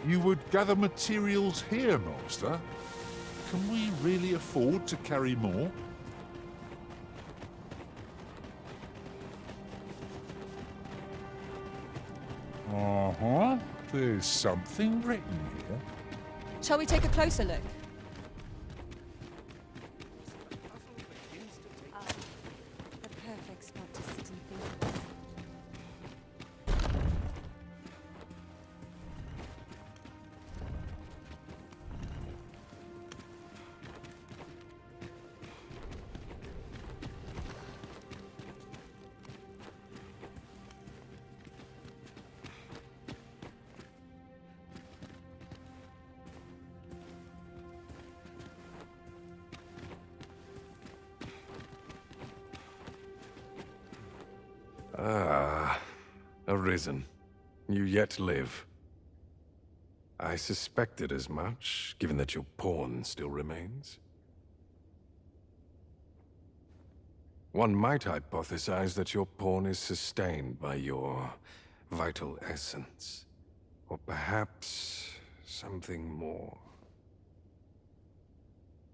You would gather materials here, Master? Can we really afford to carry more? Uh-huh. There's something written here. Shall we take a closer look? The perfect spot to sit and think. Ah, Arisen. You yet live. I suspected as much, given that your pawn still remains. One might hypothesize that your pawn is sustained by your vital essence. Or perhaps something more.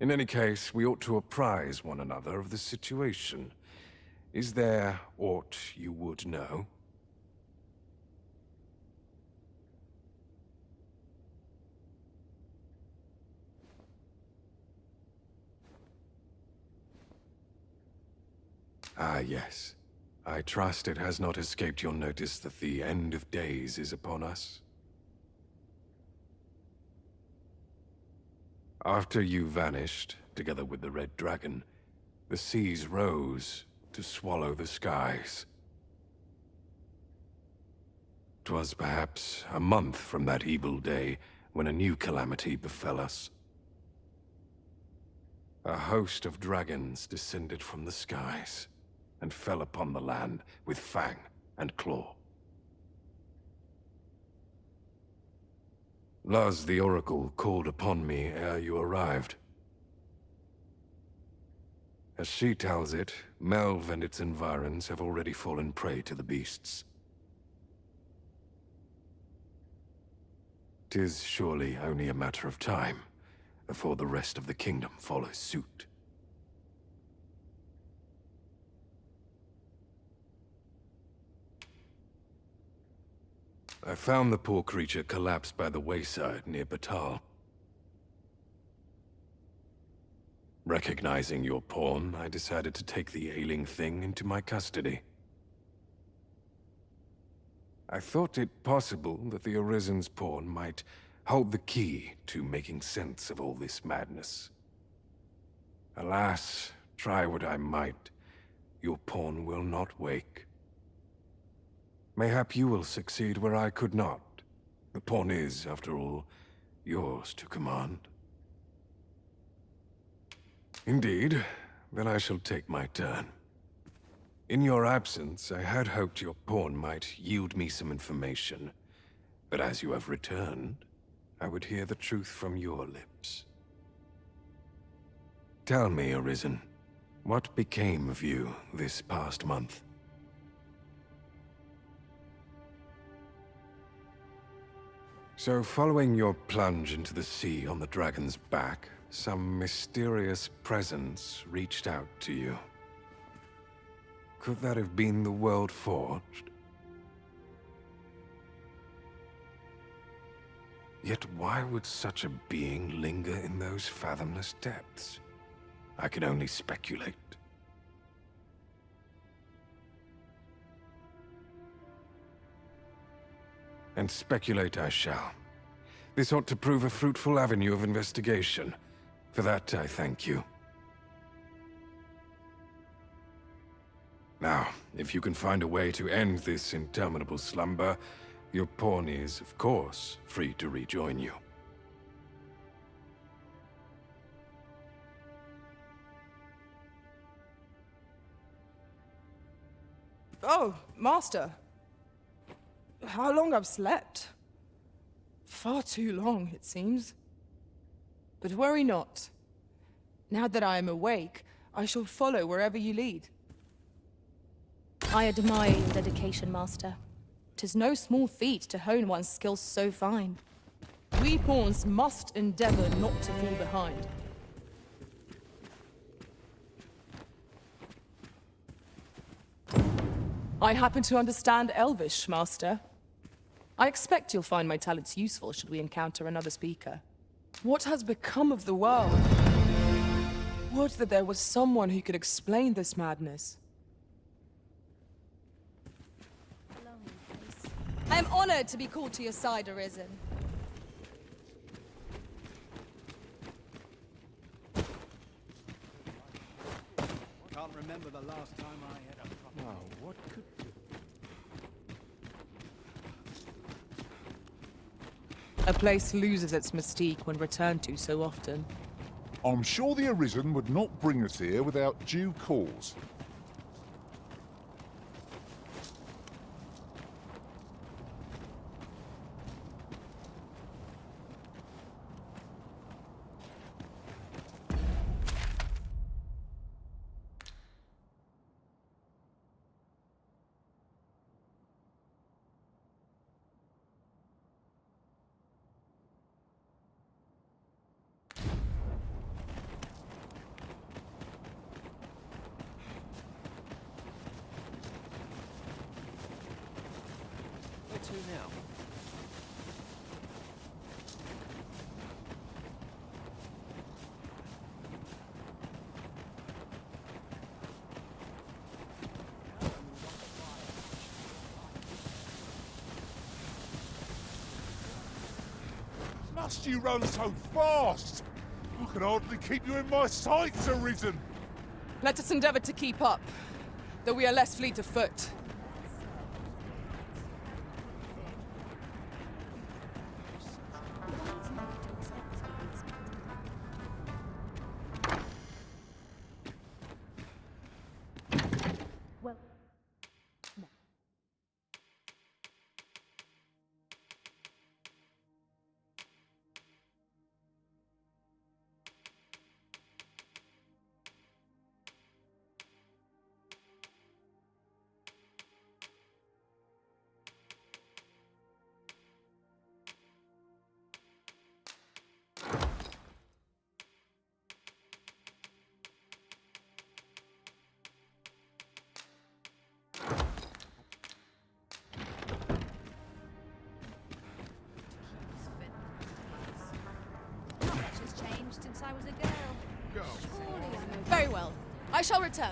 In any case, we ought to apprise one another of the situation. Is there aught you would know? Ah, yes. I trust it has not escaped your notice that the end of days is upon us. After you vanished, together with the Red Dragon, the seas rose to swallow the skies. 'Twas perhaps a month from that evil day when a new calamity befell us. A host of dragons descended from the skies and fell upon the land with fang and claw. Laz the Oracle called upon me ere you arrived. As she tells it, Melve and its environs have already fallen prey to the beasts. 'Tis surely only a matter of time before the rest of the kingdom follows suit. I found the poor creature collapsed by the wayside near Batal. Recognizing your pawn, I decided to take the ailing thing into my custody. I thought it possible that the Arisen's pawn might hold the key to making sense of all this madness. Alas, try what I might, your pawn will not wake. Mayhap you will succeed where I could not. The pawn is, after all, yours to command. Indeed, then I shall take my turn. In your absence, I had hoped your pawn might yield me some information. But as you have returned, I would hear the truth from your lips. Tell me, Arisen, what became of you this past month? So, following your plunge into the sea on the dragon's back, some mysterious presence reached out to you. Could that have been the World Forged? Yet why would such a being linger in those fathomless depths? I can only speculate. And speculate I shall. This ought to prove a fruitful avenue of investigation. For that, I thank you. Now, if you can find a way to end this interminable slumber, your pawn is, of course, free to rejoin you. Oh, Master. How long I've slept? Far too long, it seems. But worry not. Now that I am awake, I shall follow wherever you lead. I admire your dedication, Master. 'Tis no small feat to hone one's skills so fine. We pawns must endeavor not to fall behind. I happen to understand Elvish, Master. I expect you'll find my talents useful should we encounter another speaker. What has become of the world? Would that there was someone who could explain this madness. I am honored to be called to your side, Arisen. Can't remember the last time I had a proper... Now, what could... A place loses its mystique when returned to so often. I'm sure the Arisen would not bring us here without due cause. Where to now? Must you run so fast? I can hardly keep you in my sights, Arisen. Let us endeavor to keep up, though we are less fleet of foot. Not much has changed since I was a girl. Go. Surely I know. Very well. I shall return.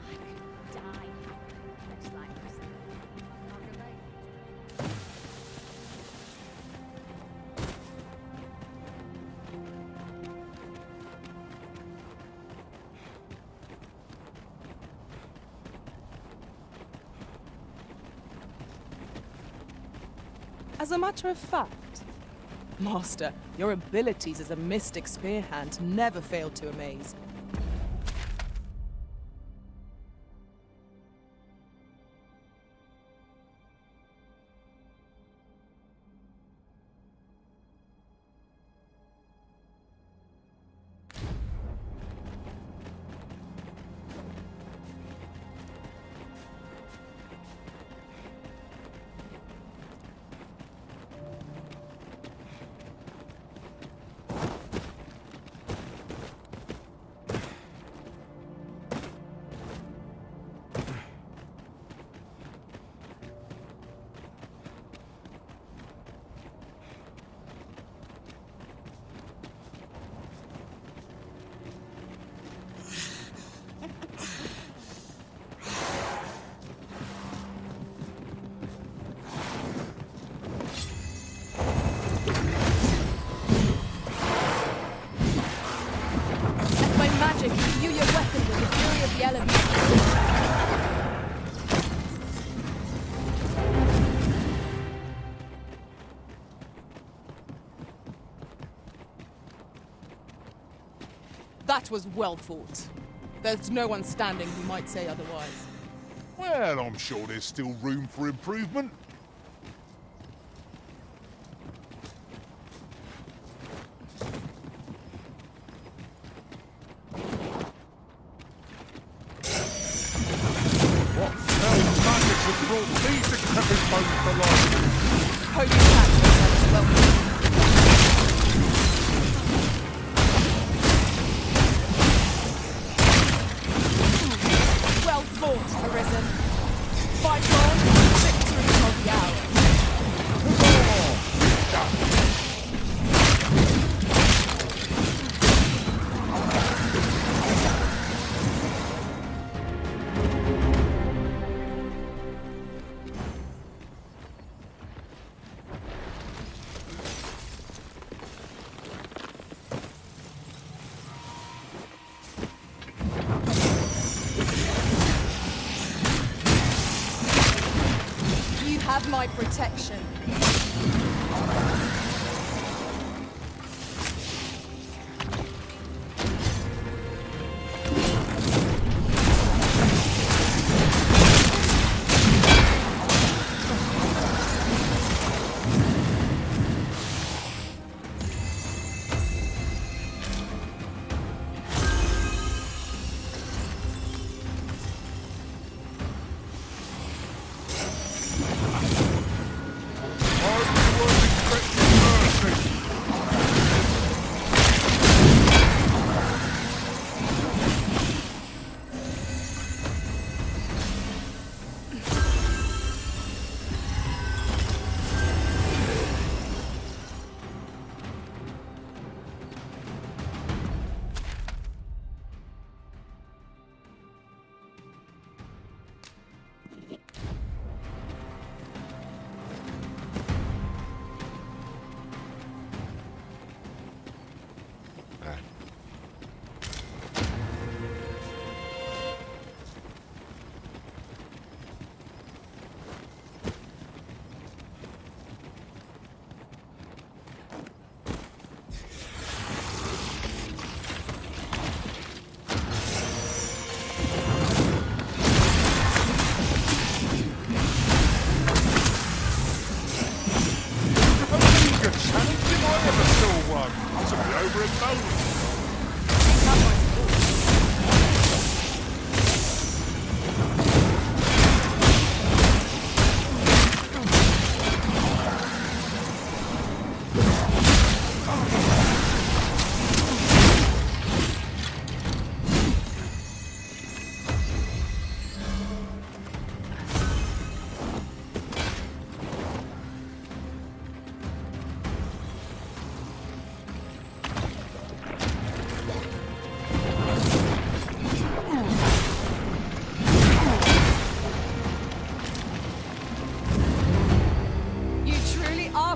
I could die happy, much like this. Can't relate. As a matter of fact, Master, your abilities as a mystic spearhand never failed to amaze. Let my magic imbue your weapon with the fury of the elements. That was well fought. There's no one standing who might say otherwise. Well, I'm sure there's still room for improvement. my protection.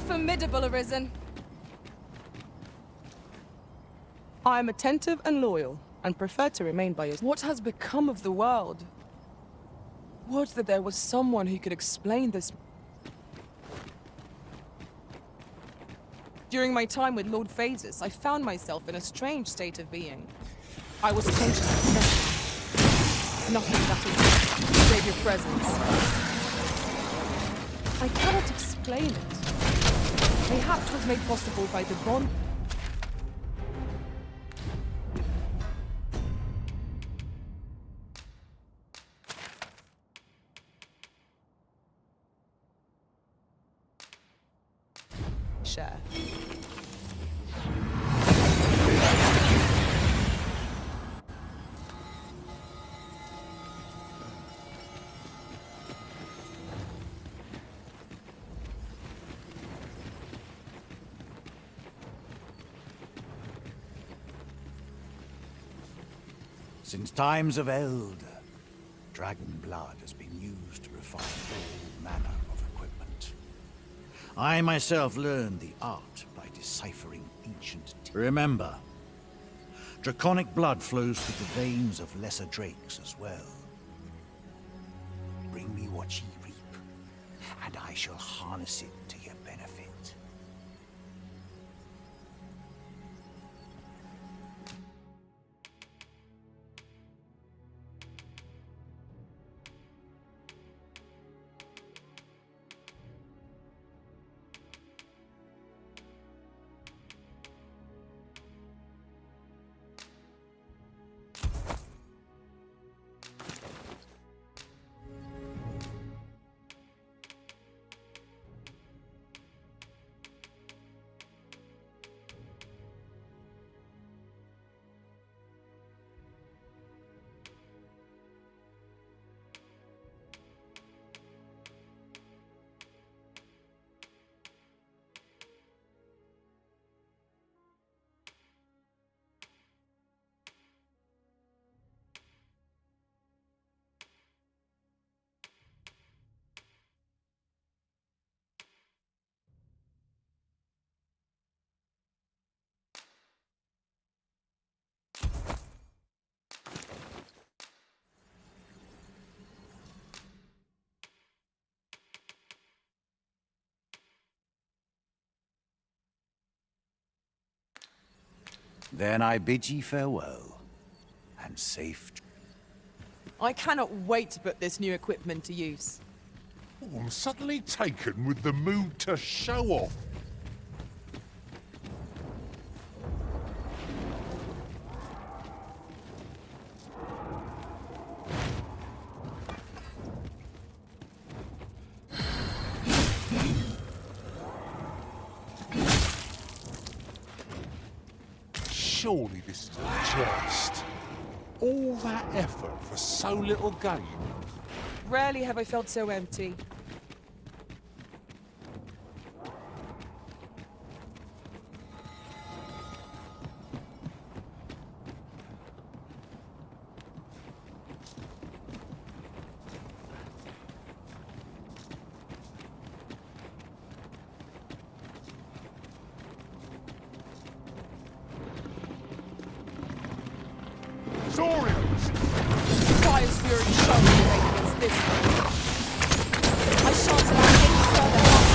Formidable, Arisen. I am attentive and loyal, and prefer to remain by your side. What has become of the world? Would that there was someone who could explain this. During my time with Lord Phases, I found myself in a strange state of being. I was conscious of nothing that is save your presence. I cannot explain it. Perhaps it was made possible by the bond. Share. Since times of eld, dragon blood has been used to refine all manner of equipment. I myself learned the art by deciphering ancient. Remember, draconic blood flows through the veins of lesser drakes as well. Bring me what ye reap, and I shall harness it to your benefit. Then I bid ye farewell, and safe. I cannot wait to put this new equipment to use. Oh, I'm suddenly taken with the mood to show off. Surely this is a jest. All that effort for so little gain. Rarely have I felt so empty. Saurians! Fire's fury shall be made against this one. I shan't allow any further harm.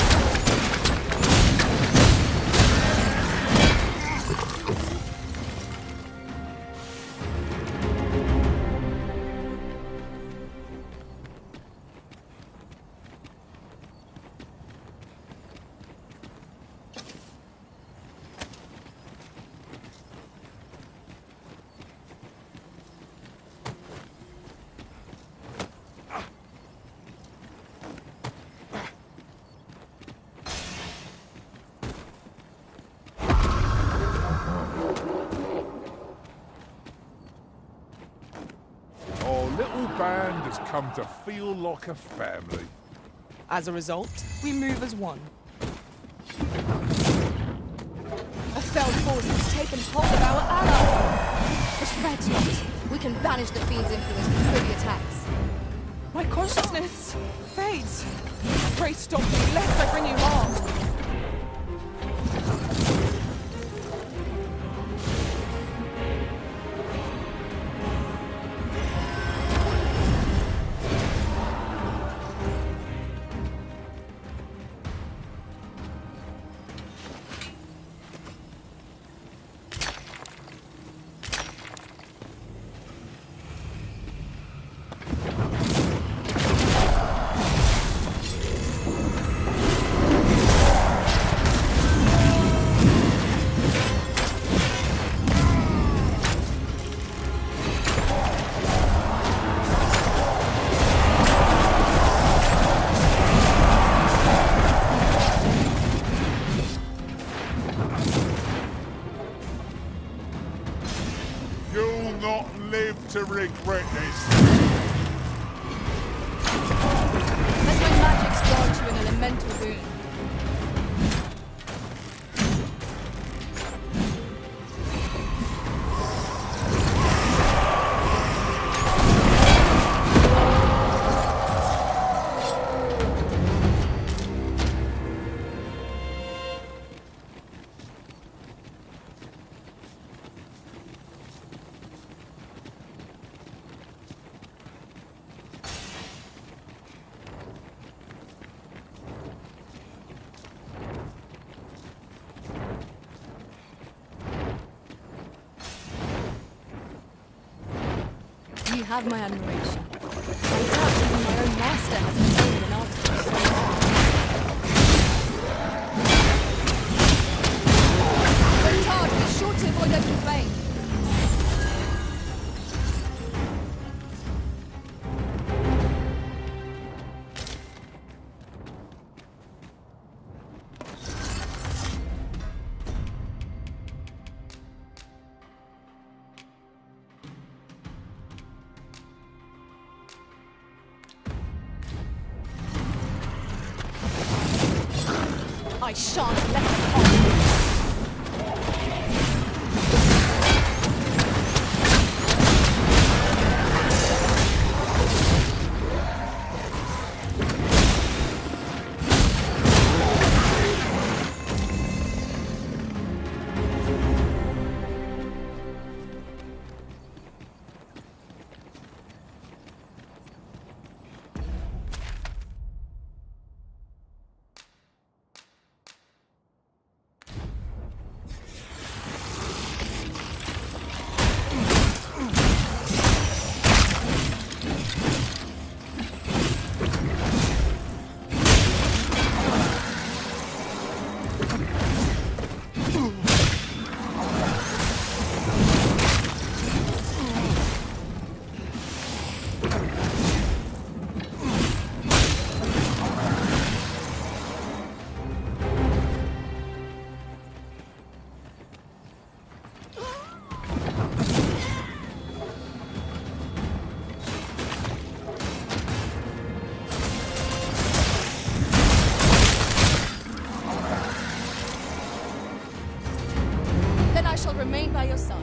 Our little band has come to feel like a family. As a result, we move as one. A fell force has taken hold of our ally. But fret not. We can banish the fiend's influence before the attacks. My consciousness fades. Pray stop me, lest I bring you harm. You'll not live to regret this. Let my magics grant you an elemental boon. You have my admiration. I doubt even my own master has obtained an article so far. The target is sure to avoid open flame. I shan't let them off. shall remain by your side.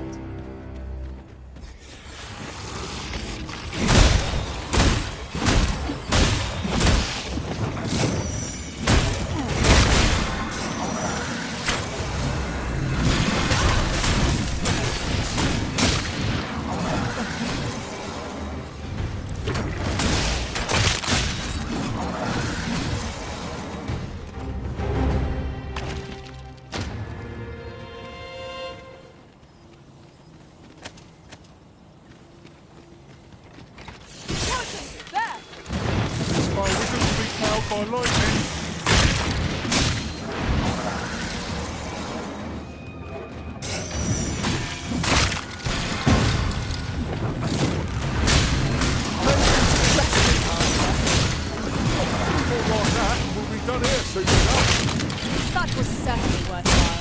My wizard will be cowed by lightning. More like that, we'll be done here soon enough. That was certainly worthwhile.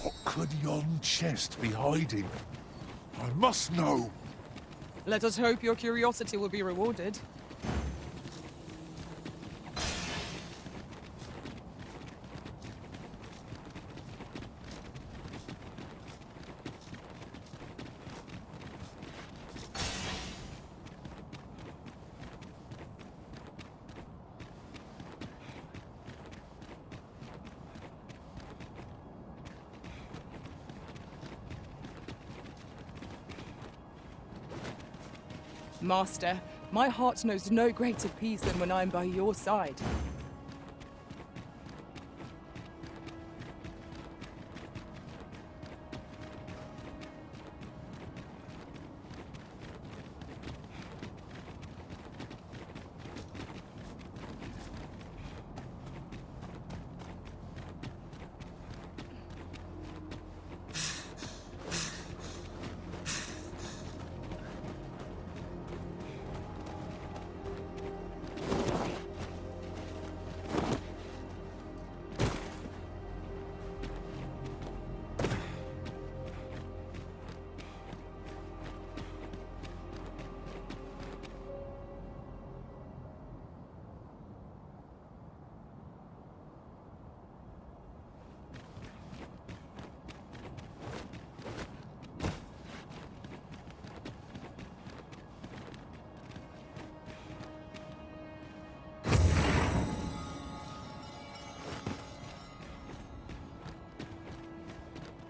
What could yon chest be hiding? I must know. Let us hope your curiosity will be rewarded. Master, my heart knows no greater peace than when I'm by your side.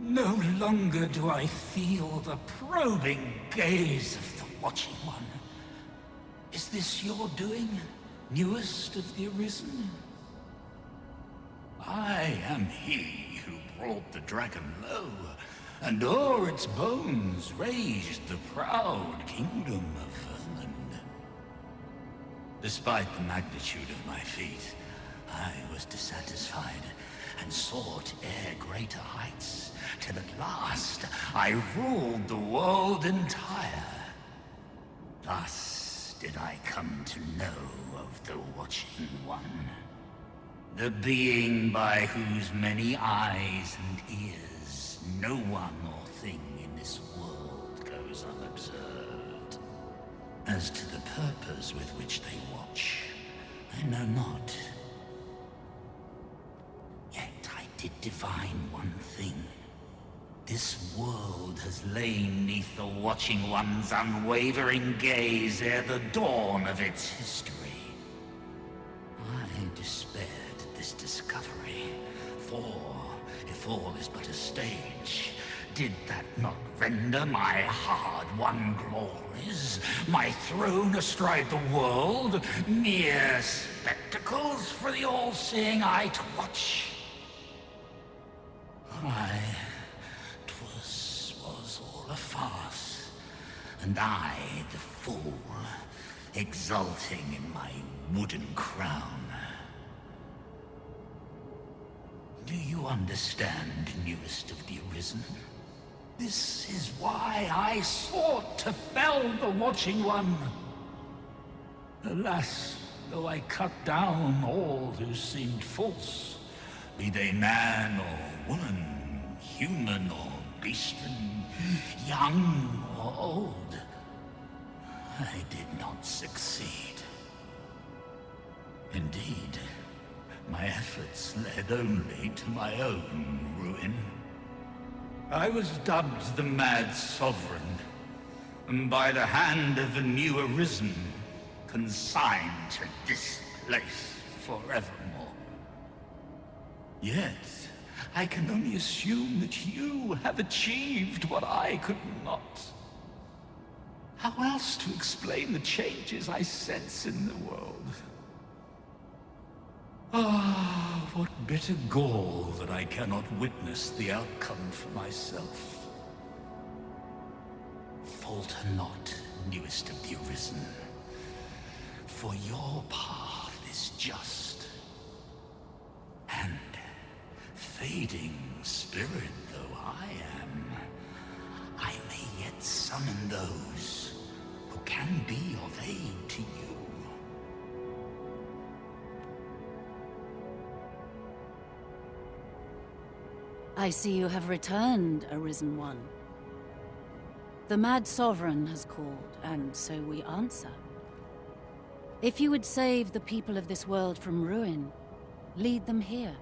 No longer do I feel the probing gaze of the Watching One. Is this your doing, newest of the Arisen? I am he who brought the dragon low, and o'er its bones raised the proud kingdom of Vermund. Despite the magnitude of my feat, I was dissatisfied and sought e'er greater heights, till at last I ruled the world entire. Thus did I come to know of the Watching One, the being by whose many eyes and ears no one or thing in this world goes unobserved. As to the purpose with which they watch, I know not. Yet I did divine one thing. This world has lain neath the Watching One's unwavering gaze ere the dawn of its history. I despaired at this discovery, for if all is but a stage, did that not render my hard-won glories, my throne astride the world, mere spectacles for the all-seeing eye to watch? Was all a farce, and I, the fool, exulting in my wooden crown. Do you understand, newest of the Arisen? This is why I sought to fell the Watching One. Alas, though I cut down all who seemed false, be they man or woman, human or beastman, young or old, I did not succeed. Indeed, my efforts led only to my own ruin. I was dubbed the Mad Sovereign, and by the hand of a new arisen, consigned to this place forevermore. Yet, I can only assume that you have achieved what I could not. How else to explain the changes I sense in the world? Ah, what bitter gall that I cannot witness the outcome for myself. Falter not, newest of the Arisen, for your path is just. And, fading spirit though I am, I may yet summon those who can be of aid to you. I see you have returned, Arisen One. The Mad Sovereign has called, and so we answer. If you would save the people of this world from ruin, lead them here.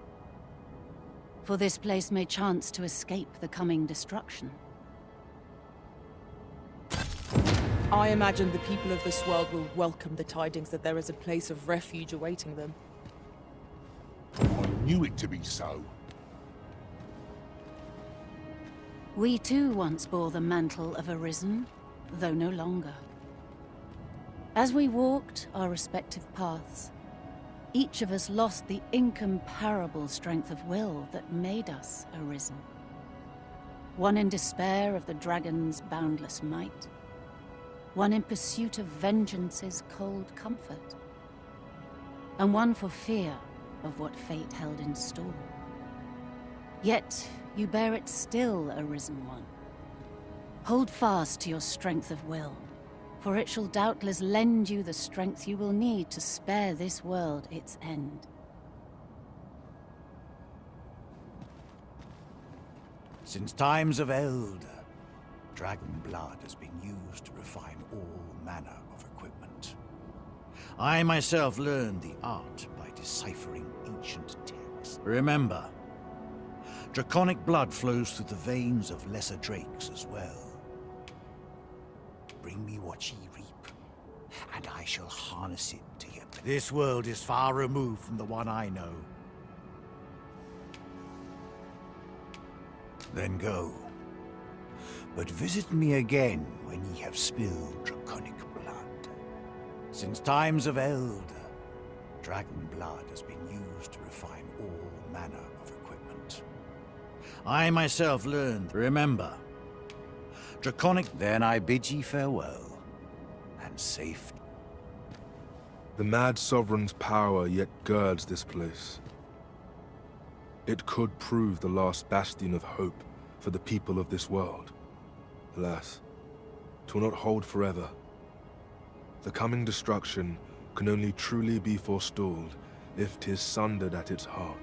For this place may chance to escape the coming destruction. I imagine the people of this world will welcome the tidings that there is a place of refuge awaiting them. I knew it to be so. We too once bore the mantle of Arisen, though no longer. As we walked our respective paths, each of us lost the incomparable strength of will that made us Arisen. One in despair of the dragon's boundless might, one in pursuit of vengeance's cold comfort, and one for fear of what fate held in store. Yet, you bear it still, Arisen One. Hold fast to your strength of will, for it shall doubtless lend you the strength you will need to spare this world its end. Since times of Eld, dragon blood has been used to refine all manner of equipment. I myself learned the art by deciphering ancient texts. Remember, draconic blood flows through the veins of lesser drakes as well. Bring me what ye reap, and I shall harness it to your... This world is far removed from the one I know. Then go. But visit me again when ye have spilled draconic blood. Since times of Eld, dragon blood has been used to refine all manner of equipment. I myself learned, remember, draconic... Then I bid ye farewell, and safe... The Mad Sovereign's power yet girds this place. It could prove the last bastion of hope for the people of this world. Alas, 'twill not hold forever. The coming destruction can only truly be forestalled if 'tis sundered at its heart.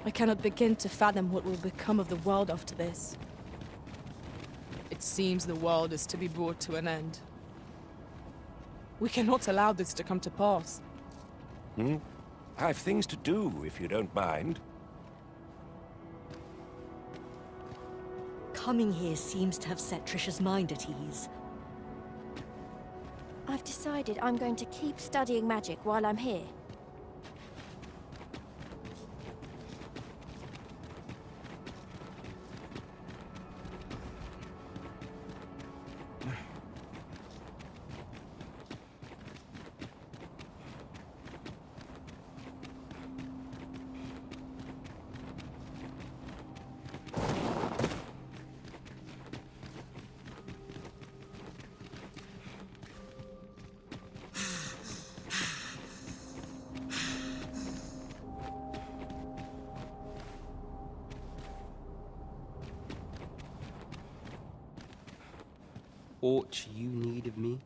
I cannot begin to fathom what will become of the world after this. It seems the world is to be brought to an end. We cannot allow this to come to pass. I've things to do, if you don't mind. Coming here seems to have set Trisha's mind at ease. I've decided I'm going to keep studying magic while I'm here. Aught you need of me?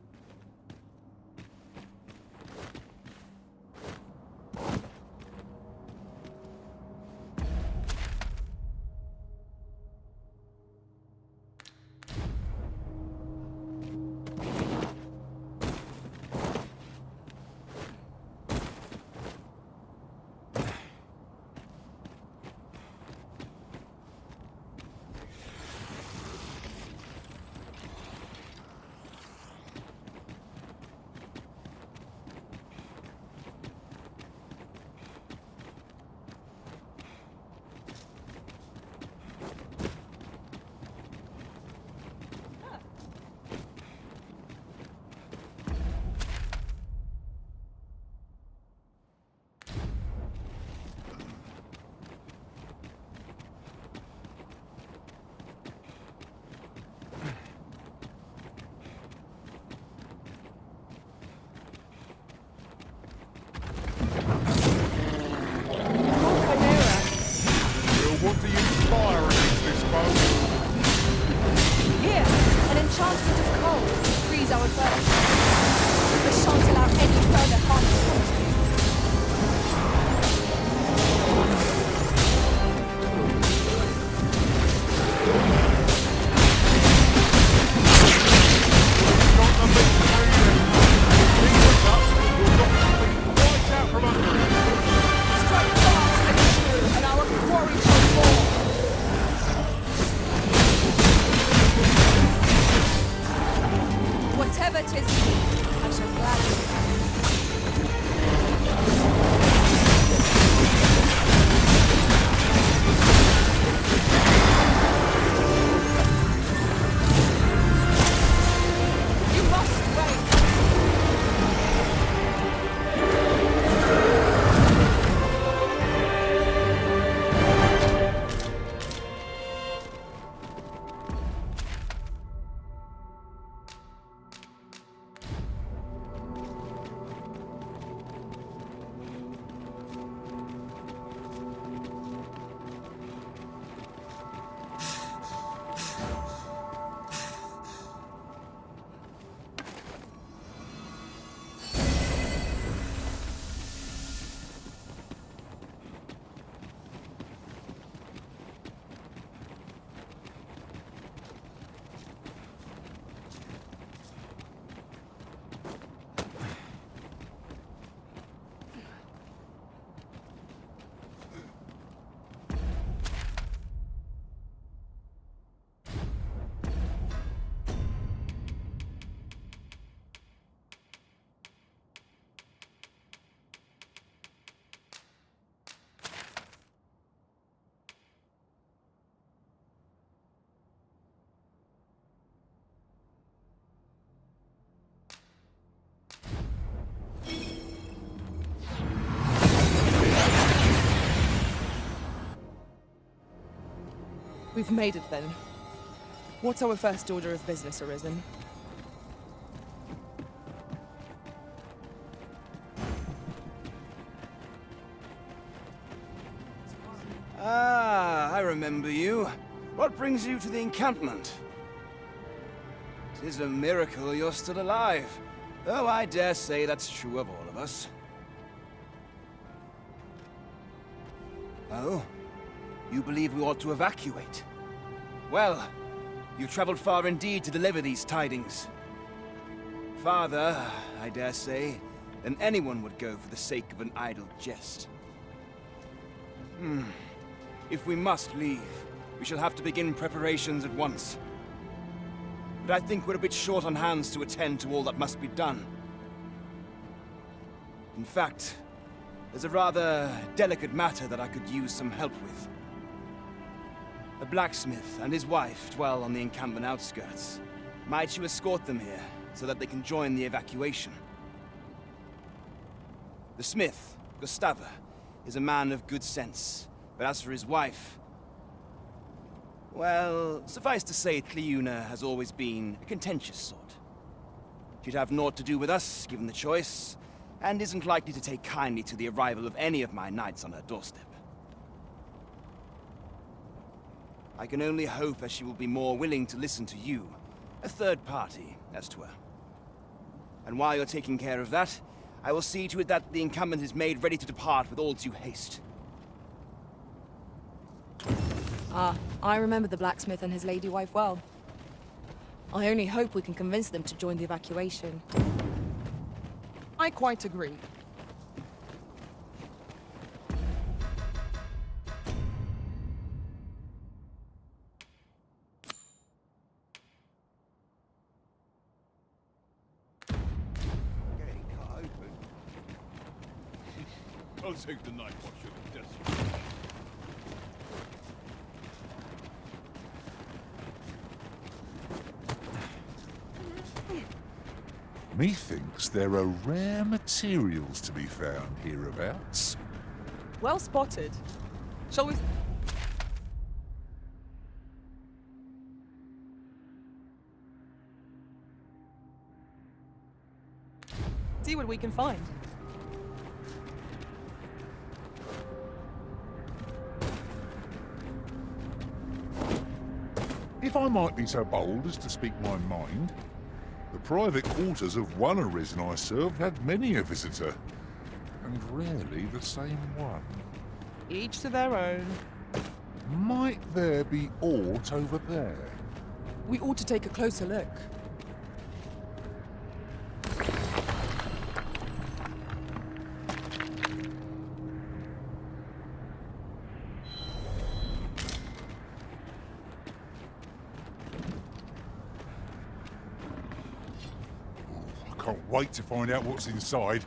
What do you inspire against this foe? Here, an enchantment of cold to freeze our foe. This shan't allow any further harm to come to you. Not the big failure. Leave us up, you'll not be right out from under it. Strike fast and true, and our quarry shall fall. Whatever 'tis, I shall gladly. You must wait. We've made it then. What's our first order of business, Arisen? Ah, I remember you. What brings you to the encampment? It is a miracle you're still alive. Though I dare say that's true of all of us. Oh? You believe we ought to evacuate? Well, you traveled far indeed to deliver these tidings. Farther, I dare say, than anyone would go for the sake of an idle jest. If we must leave, we shall have to begin preparations at once. But I think we're a bit short on hands to attend to all that must be done. In fact, there's a rather delicate matter that I could use some help with. A blacksmith and his wife dwell on the encampment outskirts. Might you escort them here, so that they can join the evacuation? The smith, Gustava, is a man of good sense, but as for his wife... well, suffice to say, Cleuna has always been a contentious sort. She'd have naught to do with us, given the choice, and isn't likely to take kindly to the arrival of any of my knights on her doorstep. I can only hope that she will be more willing to listen to you, a third party, as to her. And while you're taking care of that, I will see to it that the encampment is made ready to depart with all due haste. Ah, I remember the blacksmith and his lady wife well. I only hope we can convince them to join the evacuation. I quite agree. I'll take the night watch of the desert. Methinks there are rare materials to be found hereabouts. Well spotted. Shall we... see what we can find? If I might be so bold as to speak my mind, the private quarters of one Arisen I served had many a visitor, and rarely the same one. Each to their own. Might there be aught over there? We ought to take a closer look. Can't wait to find out what's inside.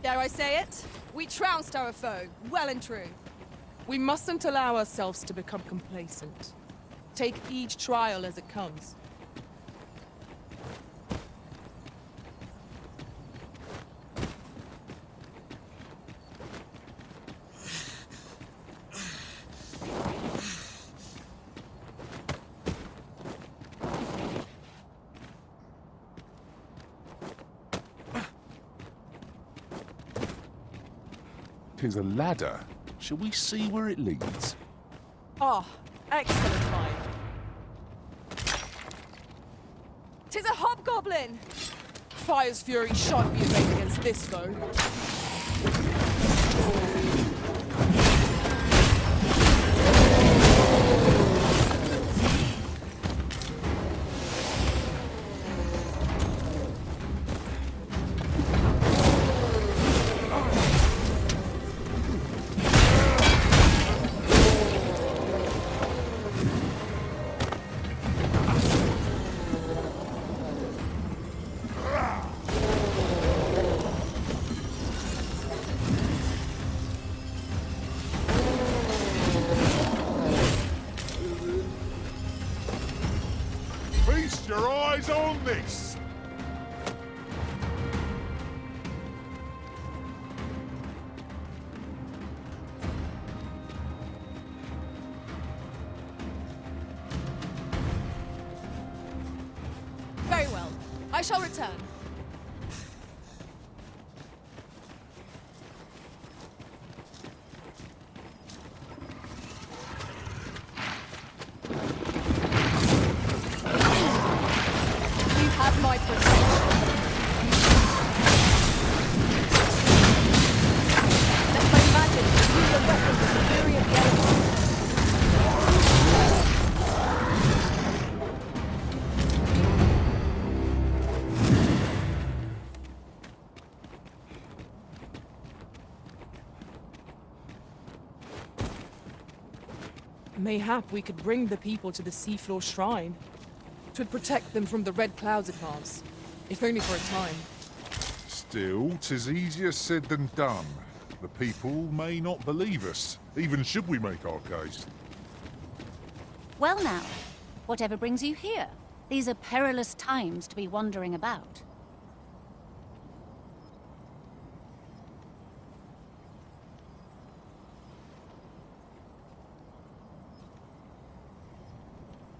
Dare I say it? We trounced our foe, well and true. We mustn't allow ourselves to become complacent. Take each trial as it comes. 'Tis a ladder. Shall we see where it leads? Ah, excellent find. 'Tis a hobgoblin! Fire's fury shan't be arrayed against this foe. Feast your eyes on this! Very well. I shall return. You have my protection. Let my magic use the weapons of the fury of the elements. Mayhap we could bring the people to the seafloor shrine. 'Twould protect them from the Red Cloud's advance, if only for a time. Still, 'tis easier said than done. The people may not believe us, even should we make our case. Well now, whatever brings you here? These are perilous times to be wandering about.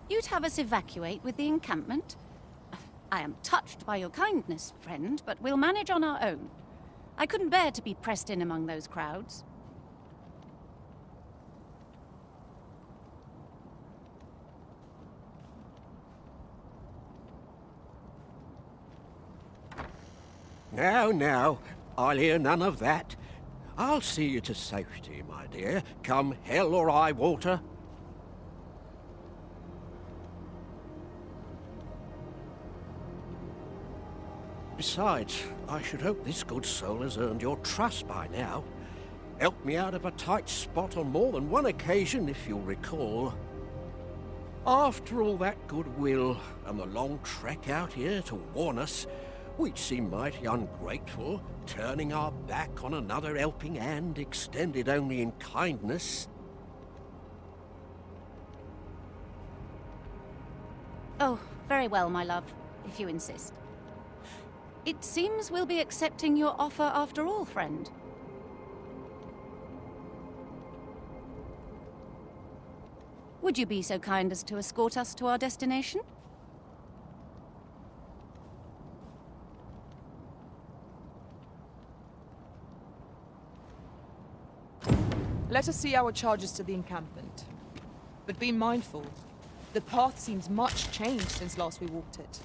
You'd have us evacuate with the encampment? I am touched by your kindness, friend, but we'll manage on our own. I couldn't bear to be pressed in among those crowds. Now, I'll hear none of that. I'll see you to safety, my dear, come hell or high water. Besides, I should hope this good soul has earned your trust by now. Helped me out of a tight spot on more than one occasion, if you'll recall. After all that goodwill and the long trek out here to warn us, we'd seem mighty ungrateful, turning our back on another helping hand extended only in kindness. Oh, very well, my love, if you insist. It seems we'll be accepting your offer after all, friend. Would you be so kind as to escort us to our destination? Let us see our charges to the encampment. But be mindful. The path seems much changed since last we walked it.